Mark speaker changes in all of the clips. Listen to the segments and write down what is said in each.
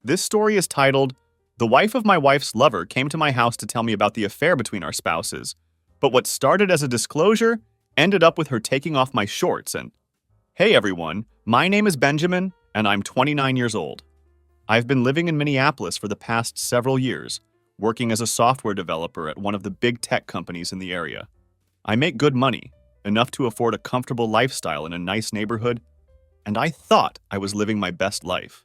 Speaker 1: This story is titled, "The wife of my wife's lover came to my house to tell me about the affair between our spouses, but what started as a disclosure ended up with her taking off my shorts and..." Hey everyone, my name is Benjamin, and I'm 29 years old. I've been living in Minneapolis for the past several years, working as a software developer at one of the big tech companies in the area. I make good money, enough to afford a comfortable lifestyle in a nice neighborhood, and I thought I was living my best life.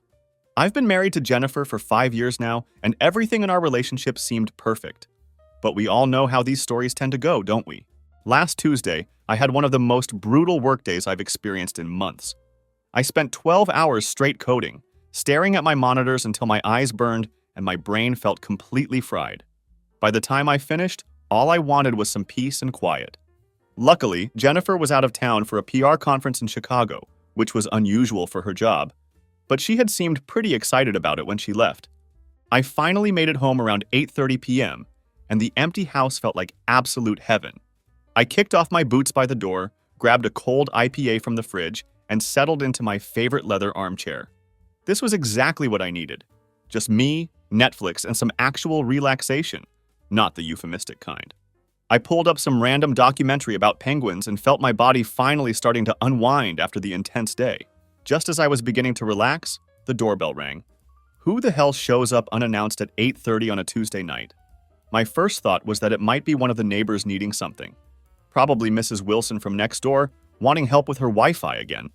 Speaker 1: I've been married to Jennifer for 5 years now, and everything in our relationship seemed perfect. But we all know how these stories tend to go, don't we? Last Tuesday, I had one of the most brutal workdays I've experienced in months. I spent 12 hours straight coding, staring at my monitors until my eyes burned and my brain felt completely fried. By the time I finished, all I wanted was some peace and quiet. Luckily, Jennifer was out of town for a PR conference in Chicago, which was unusual for her job, but she had seemed pretty excited about it when she left. I finally made it home around 8:30 p.m., and the empty house felt like absolute heaven. I kicked off my boots by the door, grabbed a cold IPA from the fridge, and settled into my favorite leather armchair. This was exactly what I needed. Just me, Netflix, and some actual relaxation, not the euphemistic kind. I pulled up some random documentary about penguins and felt my body finally starting to unwind after the intense day. Just as I was beginning to relax, the doorbell rang. Who the hell shows up unannounced at 8:30 on a Tuesday night? My first thought was that it might be one of the neighbors needing something. Probably Mrs. Wilson from next door, wanting help with her Wi-Fi again.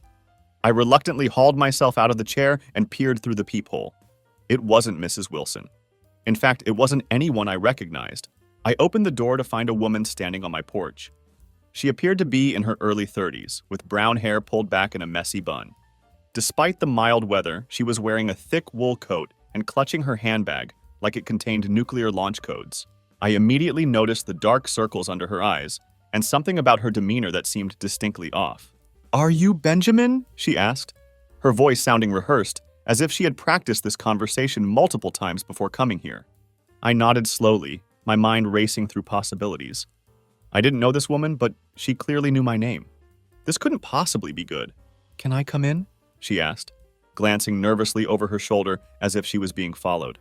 Speaker 1: I reluctantly hauled myself out of the chair and peered through the peephole. It wasn't Mrs. Wilson. In fact, it wasn't anyone I recognized. I opened the door to find a woman standing on my porch. She appeared to be in her early 30s, with brown hair pulled back in a messy bun. Despite the mild weather, she was wearing a thick wool coat and clutching her handbag like it contained nuclear launch codes. I immediately noticed the dark circles under her eyes and something about her demeanor that seemed distinctly off. "Are you Benjamin?" she asked, her voice sounding rehearsed, as if she had practiced this conversation multiple times before coming here. I nodded slowly, my mind racing through possibilities. I didn't know this woman, but she clearly knew my name. This couldn't possibly be good. "Can I come in?" she asked, glancing nervously over her shoulder as if she was being followed.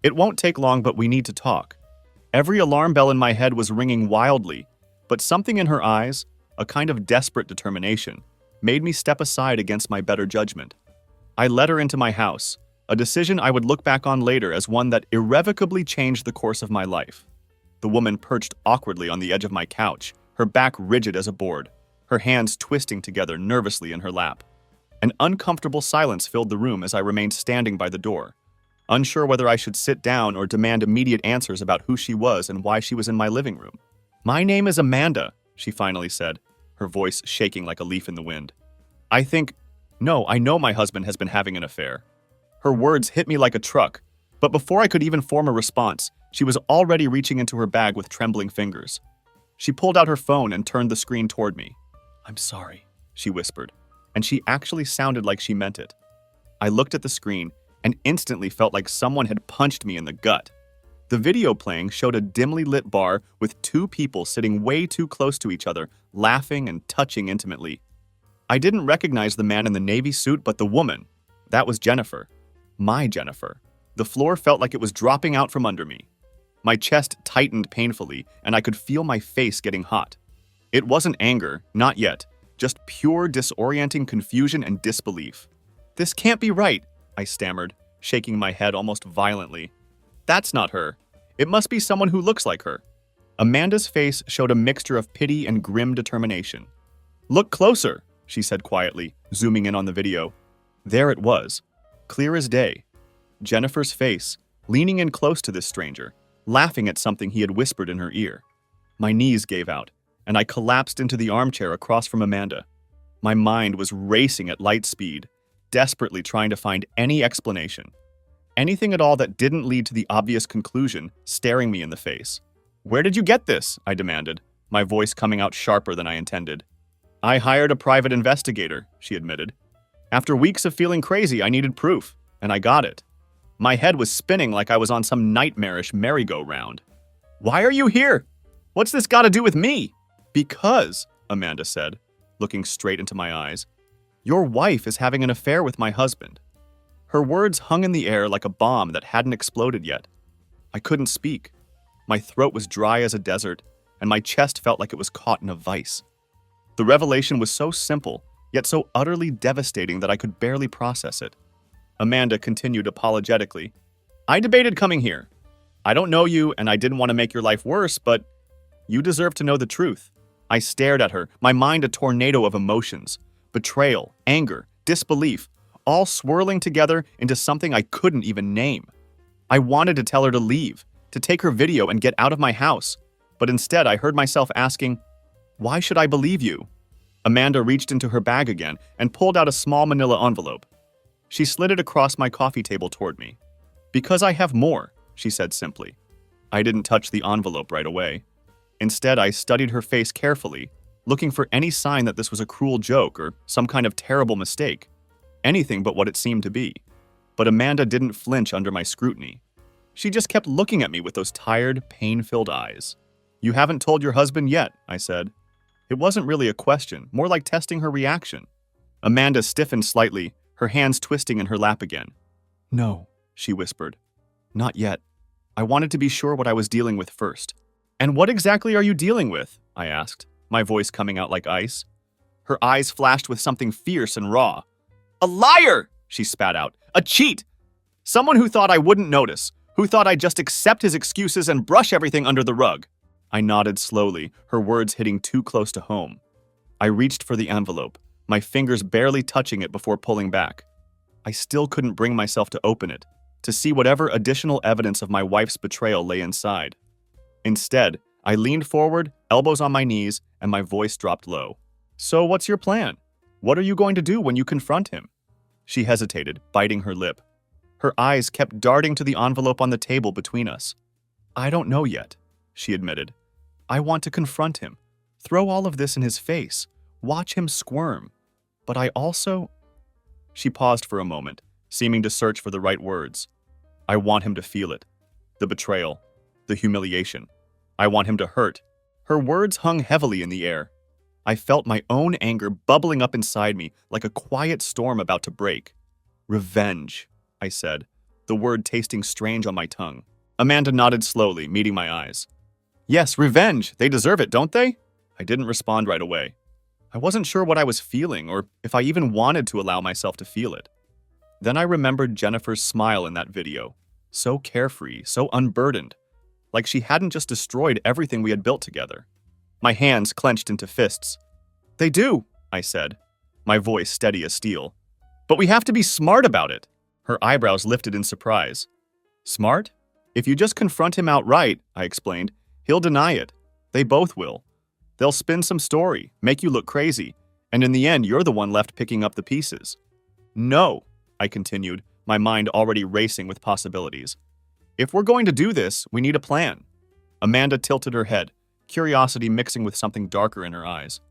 Speaker 1: "It won't take long, but we need to talk." Every alarm bell in my head was ringing wildly, but something in her eyes, a kind of desperate determination, made me step aside against my better judgment. I led her into my house, a decision I would look back on later as one that irrevocably changed the course of my life. The woman perched awkwardly on the edge of my couch, her back rigid as a board, her hands twisting together nervously in her lap. An uncomfortable silence filled the room as I remained standing by the door, unsure whether I should sit down or demand immediate answers about who she was and why she was in my living room. "My name is Amanda," she finally said, her voice shaking like a leaf in the wind. I know my husband has been having an affair." Her words hit me like a truck, but before I could even form a response, she was already reaching into her bag with trembling fingers. She pulled out her phone and turned the screen toward me. "I'm sorry," she whispered, and she actually sounded like she meant it. I looked at the screen and instantly felt like someone had punched me in the gut. The video playing showed a dimly lit bar with two people sitting way too close to each other, laughing and touching intimately. I didn't recognize the man in the navy suit, but the woman. That was Jennifer. My Jennifer. The floor felt like it was dropping out from under me. My chest tightened painfully, and I could feel my face getting hot. It wasn't anger, not yet, just pure disorienting confusion and disbelief. "This can't be right," I stammered, shaking my head almost violently. "That's not her. It must be someone who looks like her." Amanda's face showed a mixture of pity and grim determination. "Look closer," she said quietly, zooming in on the video. There it was, clear as day. Jennifer's face, leaning in close to this stranger, laughing at something he had whispered in her ear. My knees gave out, and I collapsed into the armchair across from Amanda. My mind was racing at light speed, desperately trying to find any explanation. Anything at all that didn't lead to the obvious conclusion staring me in the face. "Where did you get this?" I demanded, my voice coming out sharper than I intended. "I hired a private investigator," she admitted. "After weeks of feeling crazy, I needed proof, and I got it." My head was spinning like I was on some nightmarish merry-go-round. "Why are you here? What's this got to do with me?" "Because," Amanda said, looking straight into my eyes, "your wife is having an affair with my husband." Her words hung in the air like a bomb that hadn't exploded yet. I couldn't speak. My throat was dry as a desert, and my chest felt like it was caught in a vice. The revelation was so simple, yet so utterly devastating that I could barely process it. Amanda continued apologetically. I debated coming here. I don't know you, and I didn't want to make your life worse, but you deserve to know the truth. I stared at her, my mind a tornado of emotions. Betrayal, anger, disbelief, all swirling together into something I couldn't even name. I wanted to tell her to leave, to take her video and get out of my house, but instead I heard myself asking, why should I believe you? Amanda reached into her bag again and pulled out a small manila envelope. She slid it across my coffee table toward me. Because I have more, she said simply. I didn't touch the envelope right away. Instead, I studied her face carefully, looking for any sign that this was a cruel joke or some kind of terrible mistake. Anything but what it seemed to be. But Amanda didn't flinch under my scrutiny. She just kept looking at me with those tired, pain-filled eyes. You haven't told your husband yet, I said. It wasn't really a question, more like testing her reaction. Amanda stiffened slightly, her hands twisting in her lap again. No, she whispered. Not yet. I wanted to be sure what I was dealing with first. And what exactly are you dealing with? I asked, my voice coming out like ice. Her eyes flashed with something fierce and raw. A liar, she spat out. A cheat. Someone who thought I wouldn't notice, who thought I'd just accept his excuses and brush everything under the rug. I nodded slowly, her words hitting too close to home. I reached for the envelope, my fingers barely touching it before pulling back. I still couldn't bring myself to open it, to see whatever additional evidence of my wife's betrayal lay inside. Instead, I leaned forward, elbows on my knees, and my voice dropped low. So what's your plan? What are you going to do when you confront him? She hesitated, biting her lip. Her eyes kept darting to the envelope on the table between us. I don't know yet, she admitted. I want to confront him, throw all of this in his face, watch him squirm. But I also... She paused for a moment, seeming to search for the right words. I want him to feel it. The betrayal. The humiliation. I want him to hurt. Her words hung heavily in the air. I felt my own anger bubbling up inside me like a quiet storm about to break. Revenge, I said, the word tasting strange on my tongue. Amanda nodded slowly, meeting my eyes. Yes, revenge. They deserve it, don't they? I didn't respond right away. I wasn't sure what I was feeling or if I even wanted to allow myself to feel it. Then I remembered Jennifer's smile in that video. So carefree, so unburdened. Like she hadn't just destroyed everything we had built together. My hands clenched into fists. They do, I said, my voice steady as steel. But we have to be smart about it. Her eyebrows lifted in surprise. Smart? If you just confront him outright, I explained, he'll deny it. They both will. They'll spin some story, make you look crazy, and in the end, you're the one left picking up the pieces. No, I continued, my mind already racing with possibilities. If we're going to do this, we need a plan. Amanda tilted her head, curiosity mixing with something darker in her eyes.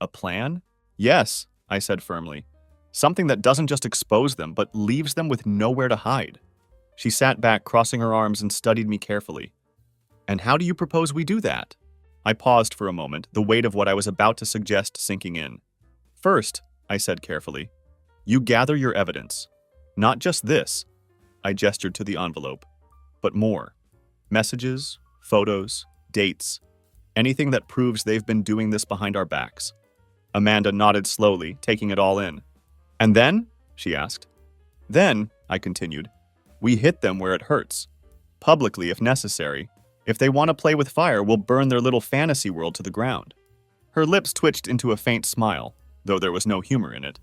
Speaker 1: A plan? Yes, I said firmly. Something that doesn't just expose them, but leaves them with nowhere to hide. She sat back, crossing her arms, and studied me carefully. And how do you propose we do that? I paused for a moment, the weight of what I was about to suggest sinking in. First, I said carefully, you gather your evidence. Not just this, I gestured to the envelope, but more. Messages, photos, dates, anything that proves they've been doing this behind our backs. Amanda nodded slowly, taking it all in. And then? She asked. Then, I continued, we hit them where it hurts. Publicly, if necessary. If they want to play with fire, we'll burn their little fantasy world to the ground. Her lips twitched into a faint smile, though there was no humor in it.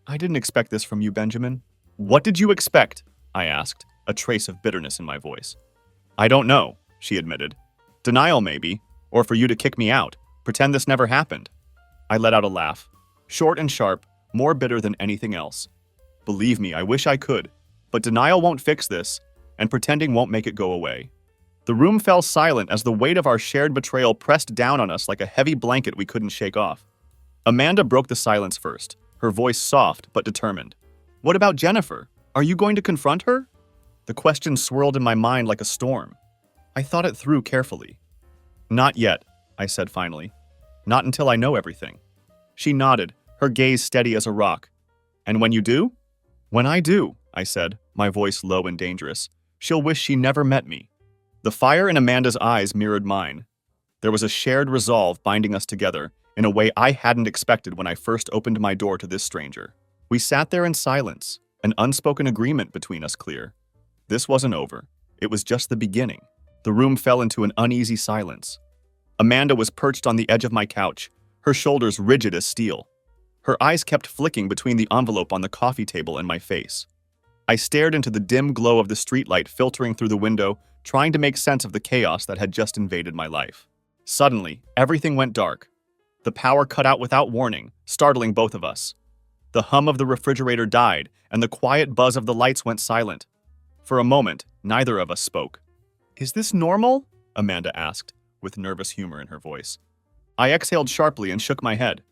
Speaker 1: I didn't expect this from you, Benjamin. What did you expect? I asked, a trace of bitterness in my voice. I don't know, she admitted. Denial, maybe, or for you to kick me out, pretend this never happened. I let out a laugh, short and sharp, more bitter than anything else. Believe me, I wish I could, but denial won't fix this, and pretending won't make it go away. The room fell silent as the weight of our shared betrayal pressed down on us like a heavy blanket we couldn't shake off. Amanda broke the silence first, her voice soft but determined. What about Jennifer? Are you going to confront her? The question swirled in my mind like a storm. I thought it through carefully. Not yet, I said finally. Not until I know everything. She nodded, her gaze steady as a rock. And when you do? When I do, I said, my voice low and dangerous. She'll wish she never met me. The fire in Amanda's eyes mirrored mine. There was a shared resolve binding us together in a way I hadn't expected when I first opened my door to this stranger. We sat there in silence, an unspoken agreement between us clear. This wasn't over. It was just the beginning. The room fell into an uneasy silence. Amanda was perched on the edge of my couch, her shoulders rigid as steel. Her eyes kept flicking between the envelope on the coffee table and my face. I stared into the dim glow of the streetlight filtering through the window, trying to make sense of the chaos that had just invaded my life. Suddenly, everything went dark. The power cut out without warning, startling both of us. The hum of the refrigerator died, and the quiet buzz of the lights went silent. For a moment, neither of us spoke. "Is this normal?" Amanda asked, with nervous humor in her voice. I exhaled sharply and shook my head.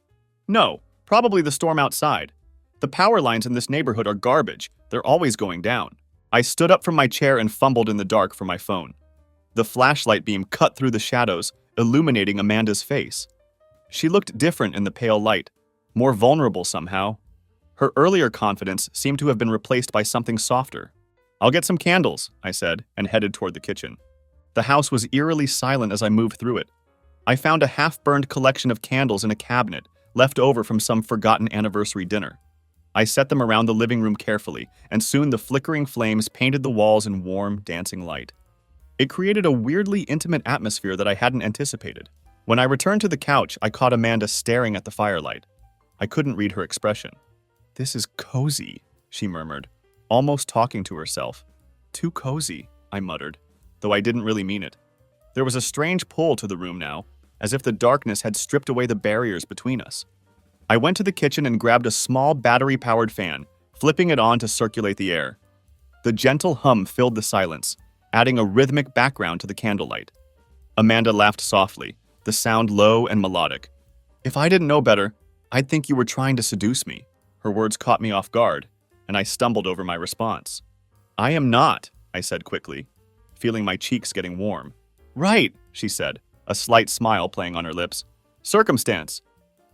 Speaker 1: No, probably the storm outside. The power lines in this neighborhood are garbage. They're always going down. I stood up from my chair and fumbled in the dark for my phone. The flashlight beam cut through the shadows, illuminating Amanda's face. She looked different in the pale light, more vulnerable somehow. Her earlier confidence seemed to have been replaced by something softer. "I'll get some candles," I said, and headed toward the kitchen. The house was eerily silent as I moved through it. I found a half-burned collection of candles in a cabinet, left over from some forgotten anniversary dinner. I set them around the living room carefully, and soon the flickering flames painted the walls in warm, dancing light. It created a weirdly intimate atmosphere that I hadn't anticipated. When I returned to the couch, I caught Amanda staring at the firelight. I couldn't read her expression. "This is cozy," she murmured, almost talking to herself. "Too cozy," I muttered, though I didn't really mean it. There was a strange pull to the room now, as if the darkness had stripped away the barriers between us. I went to the kitchen and grabbed a small battery-powered fan, flipping it on to circulate the air. The gentle hum filled the silence, adding a rhythmic background to the candlelight. Amanda laughed softly, the sound low and melodic. "If I didn't know better, I'd think you were trying to seduce me." Her words caught me off guard, and I stumbled over my response. "I am not," I said quickly, feeling my cheeks getting warm. "Right," she said, a slight smile playing on her lips. "Circumstance."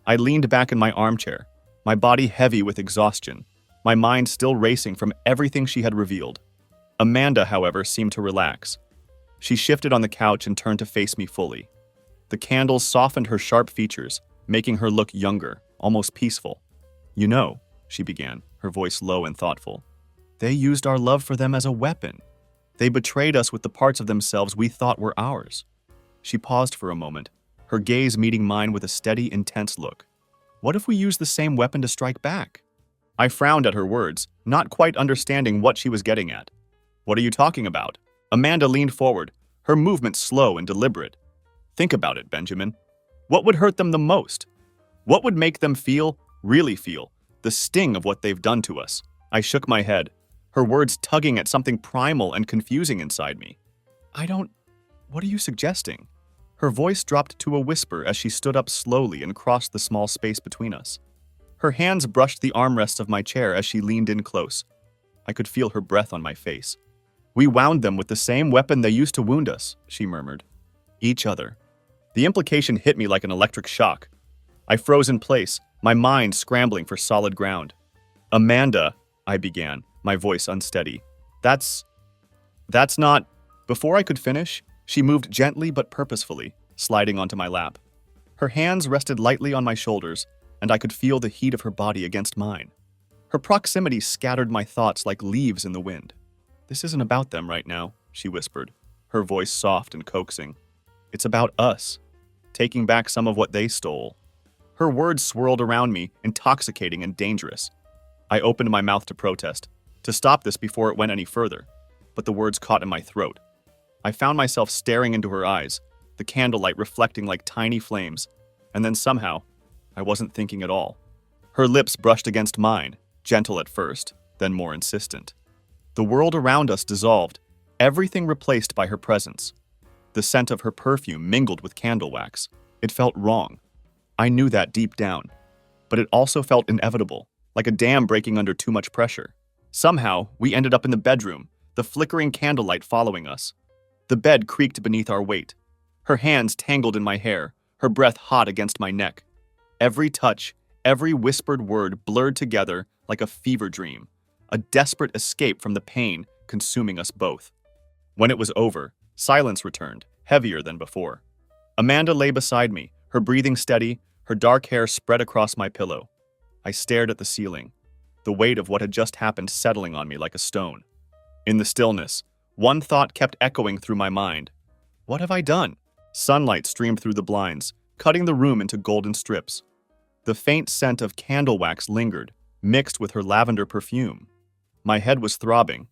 Speaker 1: I leaned back in my armchair, my body heavy with exhaustion, my mind still racing from everything she had revealed. Amanda, however, seemed to relax. She shifted on the couch and turned to face me fully. The candles softened her sharp features, making her look younger, almost peaceful. "You know," she began, her voice low and thoughtful, "they used our love for them as a weapon. They betrayed us with the parts of themselves we thought were ours." She paused for a moment, her gaze meeting mine with a steady, intense look. "What if we use the same weapon to strike back?" I frowned at her words, not quite understanding what she was getting at. "What are you talking about?" Amanda leaned forward, her movement slow and deliberate. "Think about it, Benjamin. What would hurt them the most? What would make them really feel, the sting of what they've done to us?" I shook my head, her words tugging at something primal and confusing inside me. What are you suggesting?" Her voice dropped to a whisper as she stood up slowly and crossed the small space between us. Her hands brushed the armrests of my chair as she leaned in close. I could feel her breath on my face. "We wound them with the same weapon they used to wound us," she murmured. "Each other." The implication hit me like an electric shock. I froze in place, my mind scrambling for solid ground. "Amanda," I began, my voice unsteady. That's not..." Before I could finish, she moved gently but purposefully, sliding onto my lap. Her hands rested lightly on my shoulders, and I could feel the heat of her body against mine. Her proximity scattered my thoughts like leaves in the wind. "This isn't about them right now," she whispered, her voice soft and coaxing. "It's about us, taking back some of what they stole." Her words swirled around me, intoxicating and dangerous. I opened my mouth to protest, to stop this before it went any further, but the words caught in my throat. I found myself staring into her eyes, the candlelight reflecting like tiny flames, and then somehow, I wasn't thinking at all. Her lips brushed against mine, gentle at first, then more insistent. The world around us dissolved, everything replaced by her presence. The scent of her perfume mingled with candle wax. It felt wrong. I knew that deep down, but it also felt inevitable, like a dam breaking under too much pressure. Somehow, we ended up in the bedroom, the flickering candlelight following us. The bed creaked beneath our weight. Her hands tangled in my hair, her breath hot against my neck. Every touch, every whispered word blurred together like a fever dream, a desperate escape from the pain consuming us both. When it was over, silence returned, heavier than before. Amanda lay beside me, her breathing steady, her dark hair spread across my pillow. I stared at the ceiling, the weight of what had just happened settling on me like a stone. In the stillness, one thought kept echoing through my mind. What have I done? Sunlight streamed through the blinds, cutting the room into golden strips. The faint scent of candle wax lingered, mixed with her lavender perfume. My head was throbbing,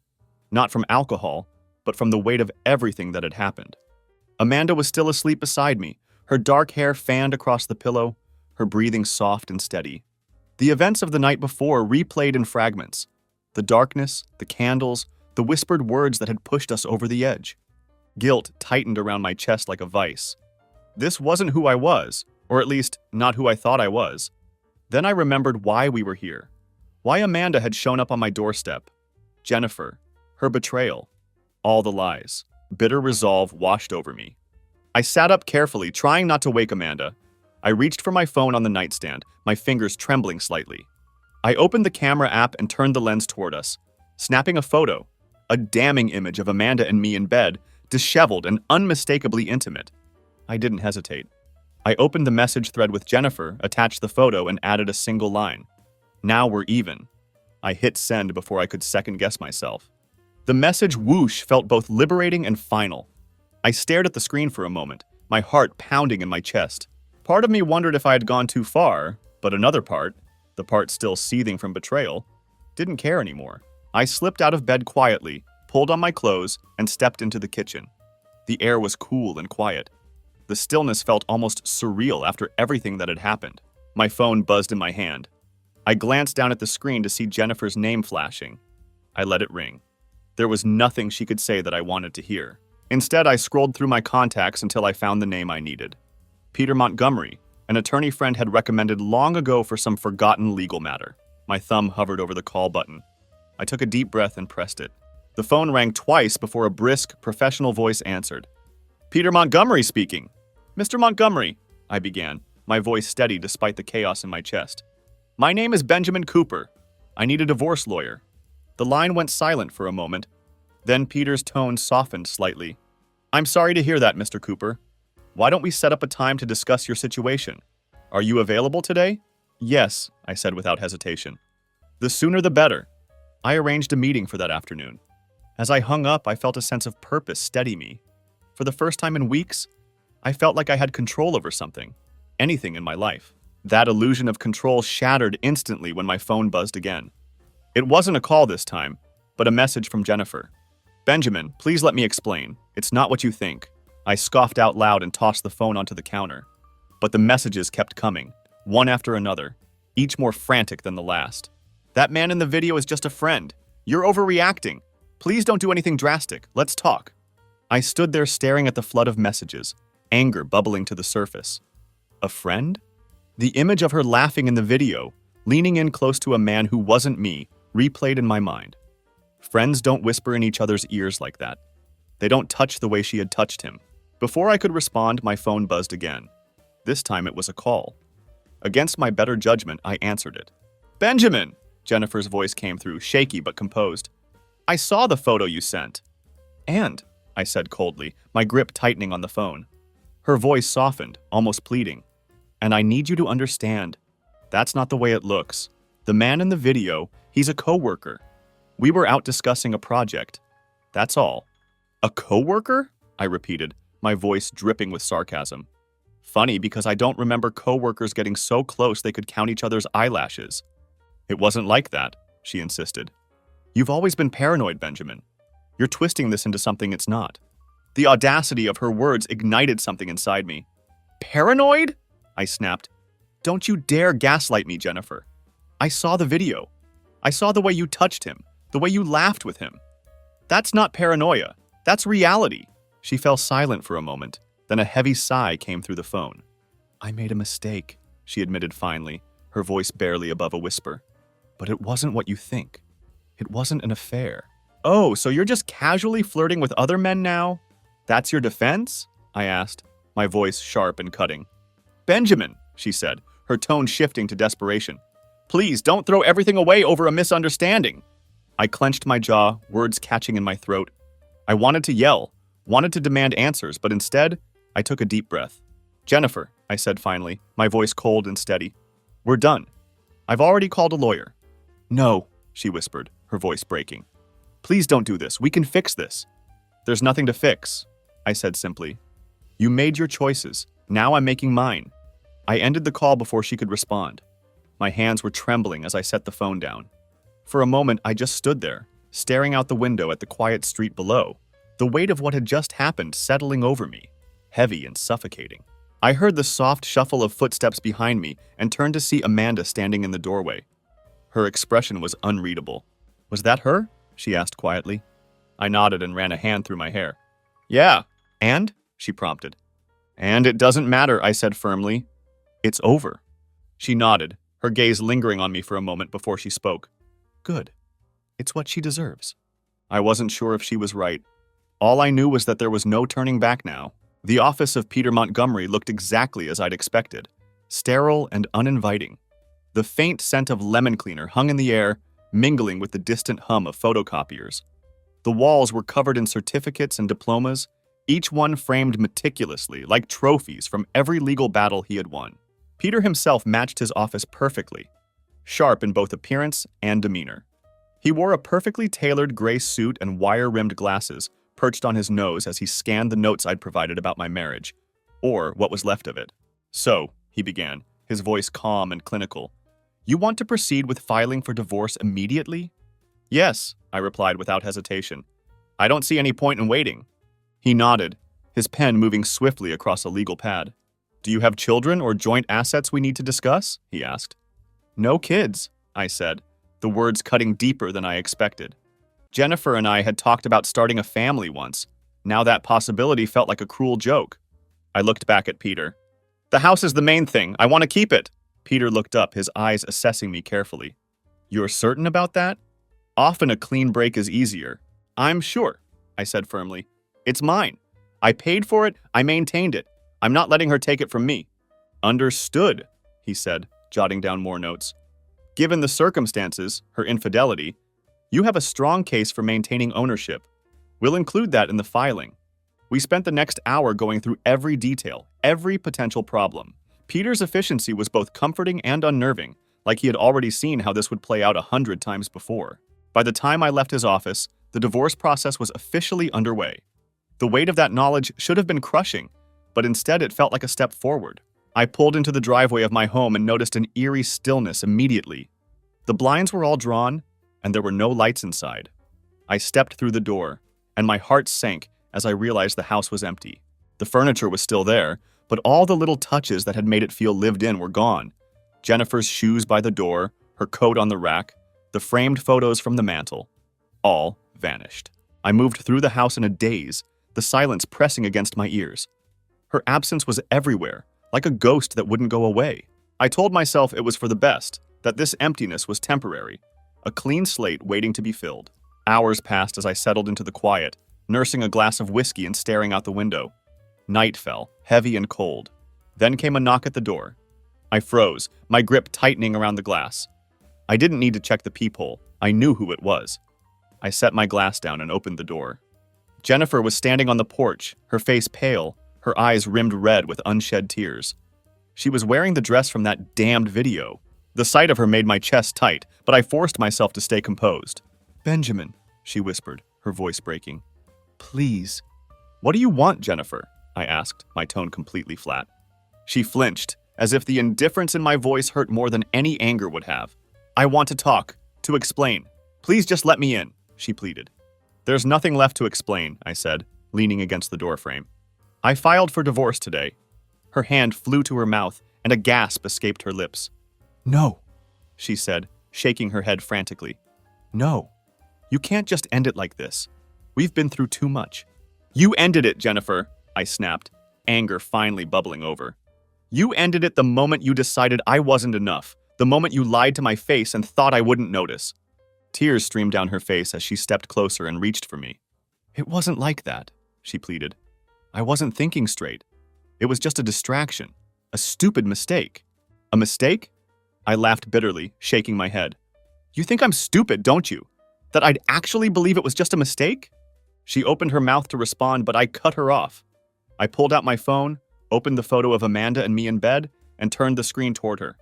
Speaker 1: not from alcohol, but from the weight of everything that had happened. Amanda was still asleep beside me, her dark hair fanned across the pillow, her breathing soft and steady. The events of the night before replayed in fragments. The darkness, the candles, the whispered words that had pushed us over the edge. Guilt tightened around my chest like a vice. This wasn't who I was, or at least not who I thought I was. Then I remembered why we were here. Why Amanda had shown up on my doorstep. Jennifer, her betrayal, all the lies. Bitter resolve washed over me. I sat up carefully, trying not to wake Amanda. I reached for my phone on the nightstand, my fingers trembling slightly. I opened the camera app and turned the lens toward us, snapping a photo, a damning image of Amanda and me in bed, disheveled and unmistakably intimate. I didn't hesitate. I opened the message thread with Jennifer, attached the photo, and added a single line. Now we're even. I hit send before I could second-guess myself. The message whoosh felt both liberating and final. I stared at the screen for a moment, my heart pounding in my chest. Part of me wondered if I had gone too far, but another part, the part still seething from betrayal, didn't care anymore. I slipped out of bed quietly, pulled on my clothes, and stepped into the kitchen. The air was cool and quiet. The stillness felt almost surreal after everything that had happened. My phone buzzed in my hand. I glanced down at the screen to see Jennifer's name flashing. I let it ring. There was nothing she could say that I wanted to hear. Instead, I scrolled through my contacts until I found the name I needed. Peter Montgomery, an attorney friend had recommended long ago for some forgotten legal matter. My thumb hovered over the call button. I took a deep breath and pressed it. The phone rang twice before a brisk, professional voice answered. Peter Montgomery speaking. Mr. Montgomery, I began, my voice steady despite the chaos in my chest. My name is Benjamin Cooper. I need a divorce lawyer. The line went silent for a moment. Then Peter's tone softened slightly. I'm sorry to hear that, Mr. Cooper. Why don't we set up a time to discuss your situation? Are you available today? Yes, I said without hesitation. The sooner the better. I arranged a meeting for that afternoon. As I hung up, I felt a sense of purpose steady me. For the first time in weeks, I felt like I had control over something, anything in my life. That illusion of control shattered instantly when my phone buzzed again. It wasn't a call this time, but a message from Jennifer. Benjamin, please let me explain. It's not what you think. I scoffed out loud and tossed the phone onto the counter. But the messages kept coming, one after another, each more frantic than the last. That man in the video is just a friend. You're overreacting. Please don't do anything drastic. Let's talk. I stood there staring at the flood of messages, anger bubbling to the surface. A friend? The image of her laughing in the video, leaning in close to a man who wasn't me, replayed in my mind. Friends don't whisper in each other's ears like that. They don't touch the way she had touched him. Before I could respond, my phone buzzed again. This time it was a call. Against my better judgment, I answered it. Benjamin! Jennifer's voice came through, shaky but composed. I saw the photo you sent. And, I said coldly, my grip tightening on the phone. Her voice softened, almost pleading. And I need you to understand. That's not the way it looks. The man in the video, he's a coworker. We were out discussing a project. That's all. A coworker? I repeated, my voice dripping with sarcasm. Funny because I don't remember coworkers getting so close they could count each other's eyelashes. It wasn't like that, she insisted. You've always been paranoid, Benjamin. You're twisting this into something it's not. The audacity of her words ignited something inside me. Paranoid? I snapped. Don't you dare gaslight me, Jennifer. I saw the video. I saw the way you touched him, the way you laughed with him. That's not paranoia. That's reality. She fell silent for a moment. Then a heavy sigh came through the phone. I made a mistake, she admitted finally, her voice barely above a whisper. But it wasn't what you think. It wasn't an affair. Oh, so you're just casually flirting with other men now? That's your defense? I asked, my voice sharp and cutting. Benjamin, she said, her tone shifting to desperation. Please don't throw everything away over a misunderstanding. I clenched my jaw, words catching in my throat. I wanted to yell, wanted to demand answers, but instead, I took a deep breath. "Jennifer," I said finally, my voice cold and steady. "We're done. I've already called a lawyer." "No," she whispered, her voice breaking. "Please don't do this. We can fix this." "There's nothing to fix," I said simply. "You made your choices. Now I'm making mine." I ended the call before she could respond. My hands were trembling as I set the phone down. For a moment, I just stood there, staring out the window at the quiet street below, the weight of what had just happened settling over me, heavy and suffocating. I heard the soft shuffle of footsteps behind me and turned to see Amanda standing in the doorway. Her expression was unreadable. "Was that her?" she asked quietly. I nodded and ran a hand through my hair. "Yeah, and?" she prompted. "And it doesn't matter," I said firmly. "It's over." She nodded, her gaze lingering on me for a moment before she spoke. "Good. It's what she deserves." I wasn't sure if she was right. All I knew was that there was no turning back now. The office of Peter Montgomery looked exactly as I'd expected, sterile and uninviting. The faint scent of lemon cleaner hung in the air, mingling with the distant hum of photocopiers. The walls were covered in certificates and diplomas, each one framed meticulously, like trophies from every legal battle he had won. Peter himself matched his office perfectly, sharp in both appearance and demeanor. He wore a perfectly tailored gray suit and wire-rimmed glasses perched on his nose as he scanned the notes I'd provided about my marriage, or what was left of it. "So," he began, his voice calm and clinical, "you want to proceed with filing for divorce immediately?" "Yes," I replied without hesitation. "I don't see any point in waiting." He nodded, his pen moving swiftly across a legal pad. "Do you have children or joint assets we need to discuss?" he asked. "No kids," I said, the words cutting deeper than I expected. Jennifer and I had talked about starting a family once. Now that possibility felt like a cruel joke. I looked back at Peter. "The house is the main thing. I want to keep it." Peter looked up, his eyes assessing me carefully. "You're certain about that?" "Often a clean break is easier." "I'm sure," I said firmly. "It's mine. I paid for it. I maintained it. I'm not letting her take it from me." "Understood," he said, jotting down more notes. "Given the circumstances, her infidelity, you have a strong case for maintaining ownership. We'll include that in the filing." We spent the next hour going through every detail, every potential problem. Peter's efficiency was both comforting and unnerving, like he had already seen how this would play out 100 times before. By the time I left his office, the divorce process was officially underway. The weight of that knowledge should have been crushing, but instead it felt like a step forward. I pulled into the driveway of my home and noticed an eerie stillness immediately. The blinds were all drawn, and there were no lights inside. I stepped through the door, and my heart sank as I realized the house was empty. The furniture was still there, but all the little touches that had made it feel lived in were gone. Jennifer's shoes by the door, her coat on the rack, the framed photos from the mantel. All vanished. I moved through the house in a daze, the silence pressing against my ears. Her absence was everywhere, like a ghost that wouldn't go away. I told myself it was for the best, that this emptiness was temporary, a clean slate waiting to be filled. Hours passed as I settled into the quiet, nursing a glass of whiskey and staring out the window. Night fell, heavy and cold. Then came a knock at the door. I froze, my grip tightening around the glass. I didn't need to check the peephole. I knew who it was. I set my glass down and opened the door. Jennifer was standing on the porch, her face pale, her eyes rimmed red with unshed tears. She was wearing the dress from that damned video. The sight of her made my chest tight, but I forced myself to stay composed. "Benjamin," she whispered, her voice breaking. "Please." "What do you want, Jennifer?" I asked, my tone completely flat. She flinched, as if the indifference in my voice hurt more than any anger would have. "I want to talk, to explain. Please just let me in," she pleaded. "There's nothing left to explain," I said, leaning against the doorframe. "I filed for divorce today." Her hand flew to her mouth, and a gasp escaped her lips. "No," she said, shaking her head frantically. "No. You can't just end it like this. We've been through too much." "You ended it, Jennifer," I snapped, anger finally bubbling over. "You ended it the moment you decided I wasn't enough, the moment you lied to my face and thought I wouldn't notice." Tears streamed down her face as she stepped closer and reached for me. "It wasn't like that," she pleaded. "I wasn't thinking straight. It was just a distraction, a stupid mistake." "A mistake?" I laughed bitterly, shaking my head. "You think I'm stupid, don't you? That I'd actually believe it was just a mistake? She opened her mouth to respond, but I cut her off. I pulled out my phone, opened the photo of Amanda and me in bed, and turned the screen toward her.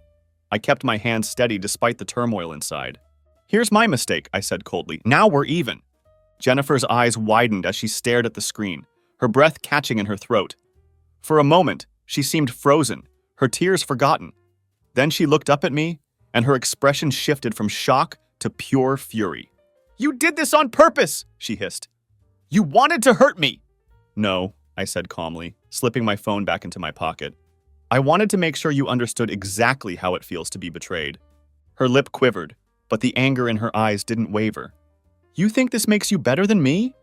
Speaker 1: I kept my hands steady despite the turmoil inside. "Here's my mistake," I said coldly. "Now we're even." Jennifer's eyes widened as she stared at the screen, her breath catching in her throat. For a moment, she seemed frozen, her tears forgotten. Then she looked up at me, and her expression shifted from shock to pure fury. "You did this on purpose!" she hissed. "You wanted to hurt me!" "No," I said calmly, slipping my phone back into my pocket. "I wanted to make sure you understood exactly how it feels to be betrayed." Her lip quivered, but the anger in her eyes didn't waver. "You think this makes you better than me?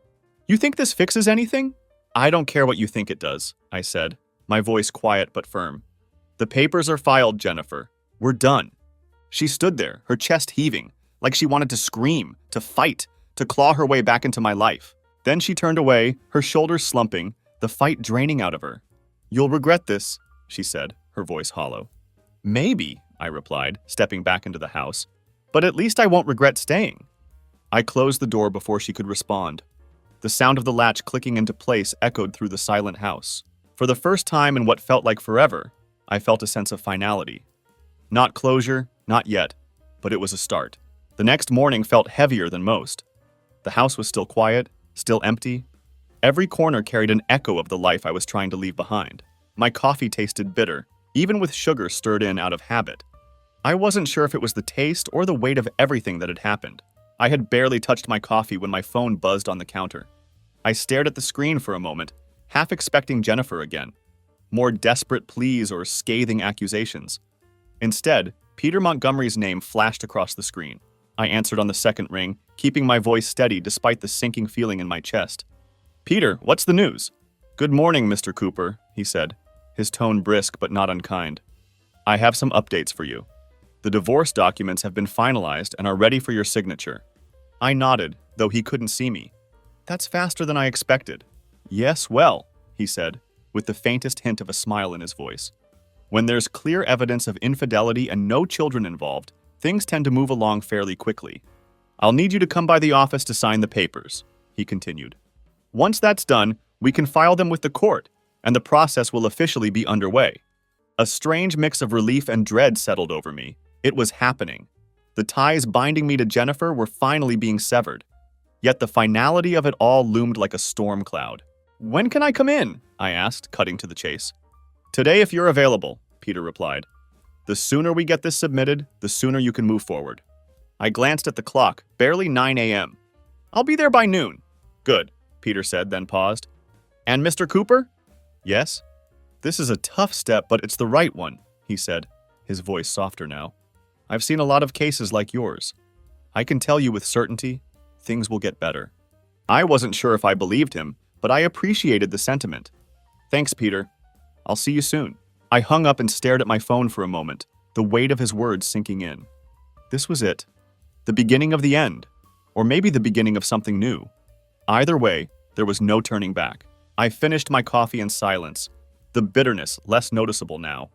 Speaker 1: You think this fixes anything?" "I don't care what you think it does," I said, my voice quiet but firm. "The papers are filed, Jennifer. We're done." She stood there, her chest heaving, like she wanted to scream, to fight, to claw her way back into my life. Then she turned away, her shoulders slumping, the fight draining out of her. "You'll regret this," she said, her voice hollow. "Maybe," I replied, stepping back into the house, "but at least I won't regret staying." I closed the door before she could respond. The sound of the latch clicking into place echoed through the silent house. For the first time in what felt like forever, I felt a sense of finality. Not closure, not yet, but it was a start. The next morning felt heavier than most. The house was still quiet, still empty. Every corner carried an echo of the life I was trying to leave behind. My coffee tasted bitter, even with sugar stirred in out of habit. I wasn't sure if it was the taste or the weight of everything that had happened. I had barely touched my coffee when my phone buzzed on the counter. I stared at the screen for a moment, half expecting Jennifer again. More desperate pleas or scathing accusations. Instead, Peter Montgomery's name flashed across the screen. I answered on the second ring, keeping my voice steady despite the sinking feeling in my chest. "Peter, what's the news?" "Good morning, Mr. Cooper," he said, his tone brisk but not unkind. "I have some updates for you. The divorce documents have been finalized and are ready for your signature." I nodded, though he couldn't see me. "That's faster than I expected." "Yes, well," he said, with the faintest hint of a smile in his voice. "When there's clear evidence of infidelity and no children involved, things tend to move along fairly quickly. I'll need you to come by the office to sign the papers," he continued. "Once that's done, we can file them with the court, and the process will officially be underway." A strange mix of relief and dread settled over me. It was happening. The ties binding me to Jennifer were finally being severed. Yet the finality of it all loomed like a storm cloud. "When can I come in?" I asked, cutting to the chase. "Today if you're available," Peter replied. "The sooner we get this submitted, the sooner you can move forward." I glanced at the clock, barely 9 a.m. "I'll be there by noon." "Good," Peter said, then paused. "And Mr. Cooper?" "Yes?" "This is a tough step, but it's the right one," he said, his voice softer now. "I've seen a lot of cases like yours. I can tell you with certainty, things will get better." I wasn't sure if I believed him, but I appreciated the sentiment. "Thanks, Peter. I'll see you soon." I hung up and stared at my phone for a moment, the weight of his words sinking in. This was it. The beginning of the end. Or maybe the beginning of something new. Either way, there was no turning back. I finished my coffee in silence, the bitterness less noticeable now.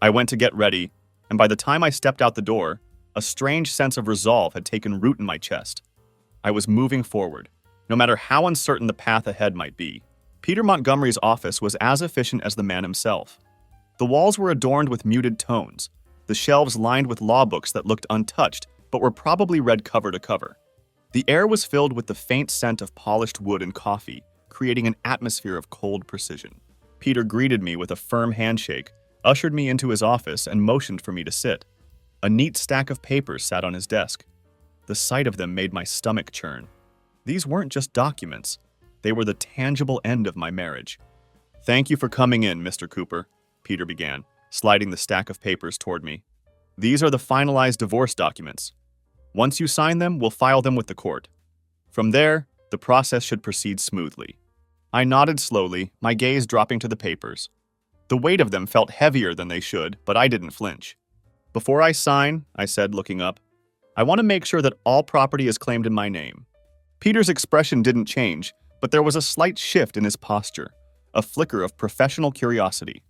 Speaker 1: I went to get ready, and by the time I stepped out the door, a strange sense of resolve had taken root in my chest. I was moving forward, no matter how uncertain the path ahead might be. Peter Montgomery's office was as efficient as the man himself. The walls were adorned with muted tones, the shelves lined with law books that looked untouched but were probably read cover to cover. The air was filled with the faint scent of polished wood and coffee, creating an atmosphere of cold precision. Peter greeted me with a firm handshake, ushered me into his office, and motioned for me to sit. A neat stack of papers sat on his desk. The sight of them made my stomach churn. These weren't just documents. They were the tangible end of my marriage. "Thank you for coming in, Mr. Cooper," Peter began, sliding the stack of papers toward me. "These are the finalized divorce documents. Once you sign them, we'll file them with the court. From there, the process should proceed smoothly." I nodded slowly, my gaze dropping to the papers. The weight of them felt heavier than they should, but I didn't flinch. "Before I sign," I said, looking up, "I want to make sure that all property is claimed in my name." Peter's expression didn't change, but there was a slight shift in his posture, a flicker of professional curiosity.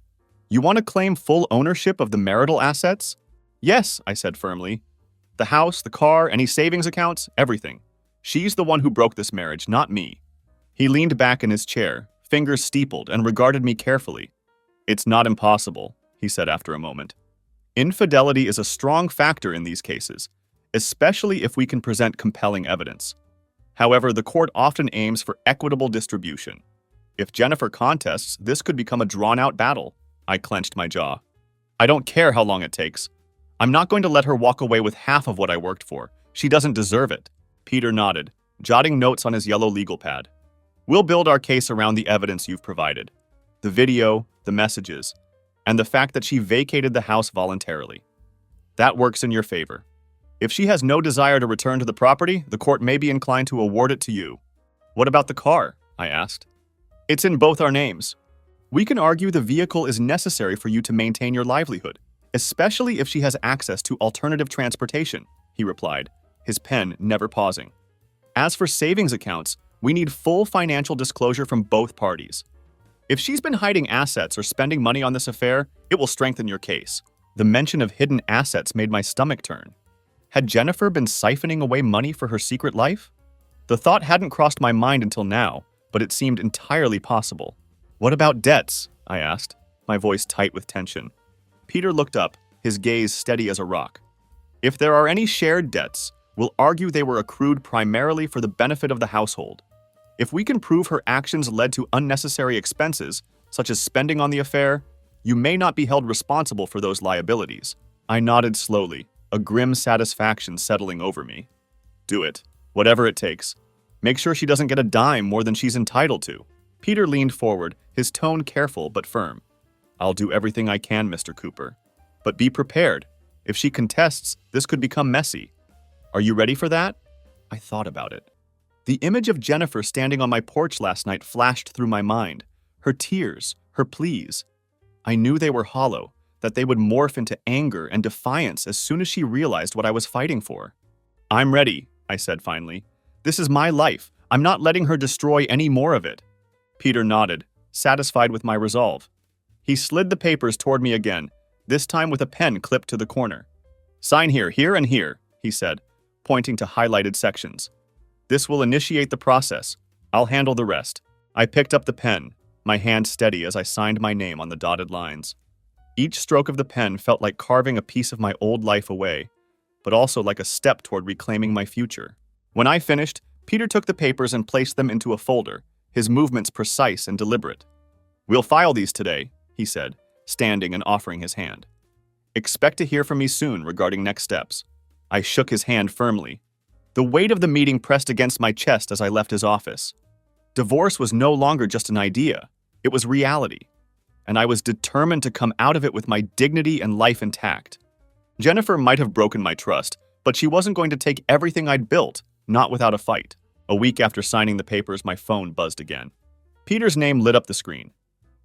Speaker 1: "You want to claim full ownership of the marital assets?" "Yes," I said firmly. "The house, the car, any savings accounts, everything." She's the one who broke this marriage, not me. He leaned back in his chair, fingers steepled, and regarded me carefully. It's not impossible, he said after a moment. Infidelity is a strong factor in these cases, especially if we can present compelling evidence. However, the court often aims for equitable distribution. If Jennifer contests, this could become a drawn-out battle. I clenched my jaw. I don't care how long it takes. I'm not going to let her walk away with half of what I worked for. She doesn't deserve it. Peter nodded, jotting notes on his yellow legal pad. We'll build our case around the evidence you've provided. The video, the messages, and the fact that she vacated the house voluntarily. That works in your favor. If she has no desire to return to the property, the court may be inclined to award it to you. What about the car? I asked. It's in both our names. We can argue the vehicle is necessary for you to maintain your livelihood, especially if she has access to alternative transportation, he replied, his pen never pausing. As for savings accounts, we need full financial disclosure from both parties. If she's been hiding assets or spending money on this affair, it will strengthen your case. The mention of hidden assets made my stomach turn. Had Jennifer been siphoning away money for her secret life? The thought hadn't crossed my mind until now, but it seemed entirely possible. What about debts? I asked, my voice tight with tension. Peter looked up, his gaze steady as a rock. If there are any shared debts, we'll argue they were accrued primarily for the benefit of the household. If we can prove her actions led to unnecessary expenses, such as spending on the affair, you may not be held responsible for those liabilities. I nodded slowly, a grim satisfaction settling over me. Do it, whatever it takes. Make sure she doesn't get a dime more than she's entitled to. Peter leaned forward, his tone careful but firm. I'll do everything I can, Mr. Cooper. But be prepared. If she contests, this could become messy. Are you ready for that? I thought about it. The image of Jennifer standing on my porch last night flashed through my mind. Her tears, her pleas. I knew they were hollow, that they would morph into anger and defiance as soon as she realized what I was fighting for. I'm ready, I said finally. This is my life. I'm not letting her destroy any more of it. Peter nodded, satisfied with my resolve. He slid the papers toward me again, this time with a pen clipped to the corner. Sign here, and here, he said, pointing to highlighted sections. This will initiate the process. I'll handle the rest. I picked up the pen, my hand steady as I signed my name on the dotted lines. Each stroke of the pen felt like carving a piece of my old life away, but also like a step toward reclaiming my future. When I finished, Peter took the papers and placed them into a folder, his movements precise and deliberate. We'll file these today, he said, standing and offering his hand. Expect to hear from me soon regarding next steps. I shook his hand firmly. The weight of the meeting pressed against my chest as I left his office. Divorce was no longer just an idea, it was reality, and I was determined to come out of it with my dignity and life intact. Jennifer might have broken my trust, but she wasn't going to take everything I'd built, not without a fight. A week after signing the papers, my phone buzzed again. Peter's name lit up the screen.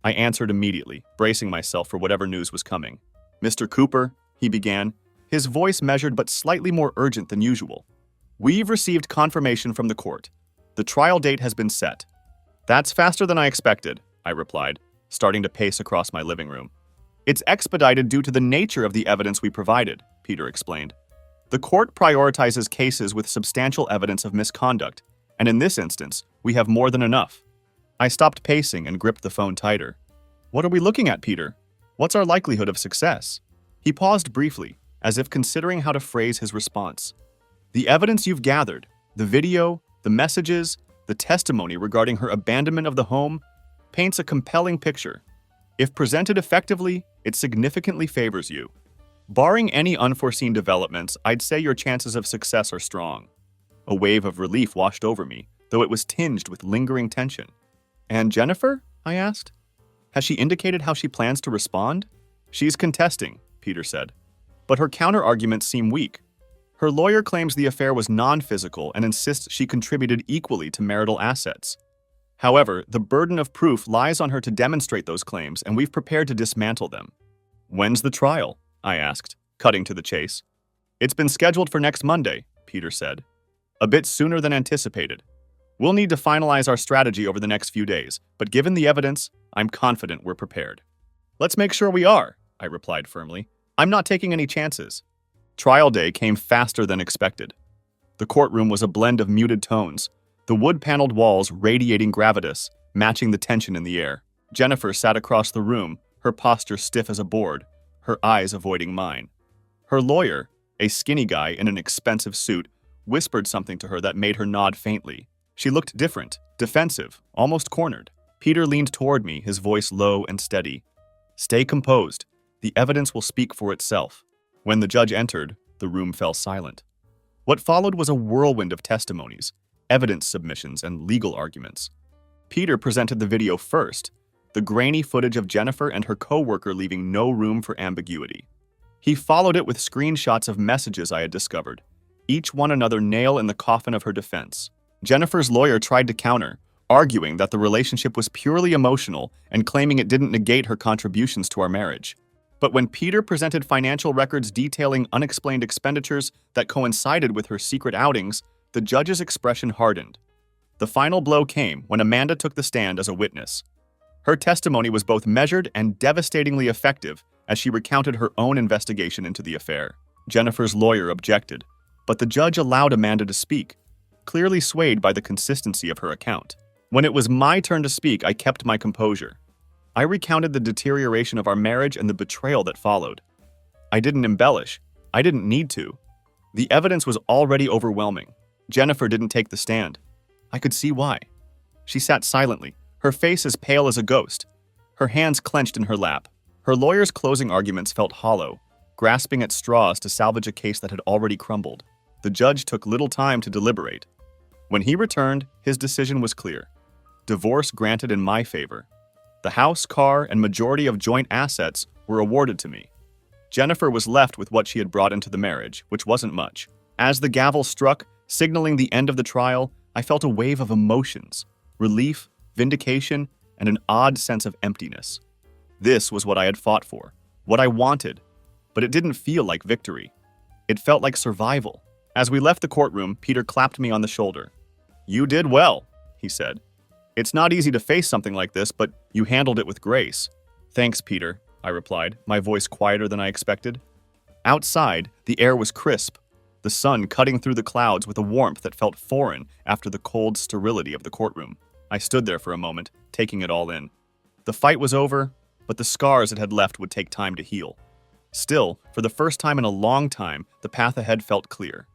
Speaker 1: I answered immediately, bracing myself for whatever news was coming. Mr. Cooper, he began, his voice measured but slightly more urgent than usual. We've received confirmation from the court. The trial date has been set. That's faster than I expected, I replied, starting to pace across my living room. It's expedited due to the nature of the evidence we provided, Peter explained. The court prioritizes cases with substantial evidence of misconduct, and in this instance, we have more than enough. I stopped pacing and gripped the phone tighter. What are we looking at, Peter? What's our likelihood of success? He paused briefly, as if considering how to phrase his response. The evidence you've gathered, the video, the messages, the testimony regarding her abandonment of the home, paints a compelling picture. If presented effectively, it significantly favors you. Barring any unforeseen developments, I'd say your chances of success are strong. A wave of relief washed over me, though it was tinged with lingering tension. And Jennifer? I asked. Has she indicated how she plans to respond? She's contesting, Peter said. But her counter-arguments seem weak. Her lawyer claims the affair was non-physical and insists she contributed equally to marital assets. However, the burden of proof lies on her to demonstrate those claims, and we've prepared to dismantle them. When's the trial? I asked, cutting to the chase. It's been scheduled for next Monday, Peter said. A bit sooner than anticipated. We'll need to finalize our strategy over the next few days, but given the evidence, I'm confident we're prepared. Let's make sure we are, I replied firmly. I'm not taking any chances. Trial day came faster than expected. The courtroom was a blend of muted tones, the wood-paneled walls radiating gravitas, matching the tension in the air. Jennifer sat across the room, her posture stiff as a board, her eyes avoiding mine. Her lawyer, a skinny guy in an expensive suit, whispered something to her that made her nod faintly. She looked different, defensive, almost cornered. Peter leaned toward me, his voice low and steady. "Stay composed. The evidence will speak for itself." When the judge entered, the room fell silent. What followed was a whirlwind of testimonies, evidence submissions, and legal arguments. Peter presented the video first, the grainy footage of Jennifer and her co-worker leaving no room for ambiguity. He followed it with screenshots of messages I had discovered, each one another nail in the coffin of her defense. Jennifer's lawyer tried to counter, arguing that the relationship was purely emotional and claiming it didn't negate her contributions to our marriage. But when Peter presented financial records detailing unexplained expenditures that coincided with her secret outings, the judge's expression hardened. The final blow came when Amanda took the stand as a witness. Her testimony was both measured and devastatingly effective as she recounted her own investigation into the affair. Jennifer's lawyer objected, but the judge allowed Amanda to speak, clearly swayed by the consistency of her account. When it was my turn to speak, I kept my composure. I recounted the deterioration of our marriage and the betrayal that followed. I didn't embellish. I didn't need to. The evidence was already overwhelming. Jennifer didn't take the stand. I could see why. She sat silently, her face as pale as a ghost, her hands clenched in her lap. Her lawyer's closing arguments felt hollow, grasping at straws to salvage a case that had already crumbled. The judge took little time to deliberate. When he returned, his decision was clear. Divorce granted in my favor. The house, car, and majority of joint assets were awarded to me. Jennifer was left with what she had brought into the marriage, which wasn't much. As the gavel struck, signaling the end of the trial, I felt a wave of emotions, relief, vindication, and an odd sense of emptiness. This was what I had fought for, what I wanted, but it didn't feel like victory. It felt like survival. As we left the courtroom, Peter clapped me on the shoulder. "You did well," he said. "It's not easy to face something like this, but you handled it with grace." "Thanks, Peter," I replied, my voice quieter than I expected. Outside, the air was crisp, the sun cutting through the clouds with a warmth that felt foreign after the cold sterility of the courtroom. I stood there for a moment, taking it all in. The fight was over, but the scars it had left would take time to heal. Still, for the first time in a long time, the path ahead felt clear.